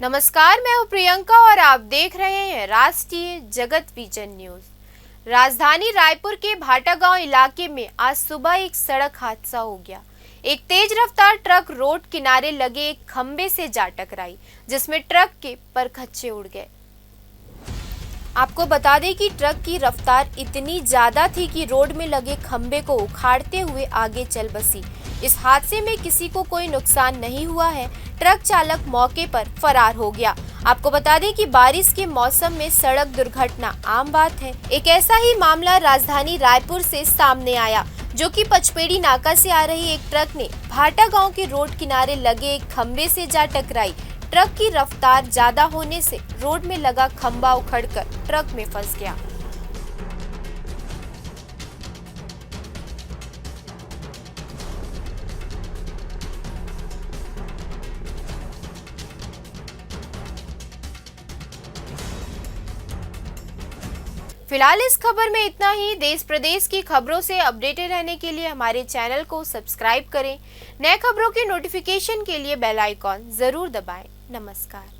नमस्कार, मैं हूं प्रियंका और आप देख रहे हैं राष्ट्रीय जगत विजन न्यूज। राजधानी रायपुर के भाटागांव इलाके में आज सुबह एक सड़क हादसा हो गया। एक तेज रफ्तार ट्रक रोड किनारे लगे एक खंबे से जा टकराई, जिसमें ट्रक के परखच्चे उड़ गए। आपको बता दें कि ट्रक की रफ्तार इतनी ज्यादा थी कि रोड में लगे खंबे को उखाड़ते हुए आगे चल बसी। इस हादसे में किसी को कोई नुकसान नहीं हुआ है। ट्रक चालक मौके पर फरार हो गया। आपको बता दें कि बारिश के मौसम में सड़क दुर्घटना आम बात है। एक ऐसा ही मामला राजधानी रायपुर से सामने आया, जो कि पचपेड़ी नाका से आ रही एक ट्रक ने भाटा गांव के रोड किनारे लगे एक खंबे से जा टकराई। ट्रक की रफ्तार ज्यादा होने से रोड में लगा खंबा उखड़कर ट्रक में फंस गया। फिलहाल इस खबर में इतना ही। देश प्रदेश की खबरों से अपडेटेड रहने के लिए हमारे चैनल को सब्सक्राइब करें। नए खबरों के नोटिफिकेशन के लिए बेल आइकॉन जरूर दबाएं। नमस्कार।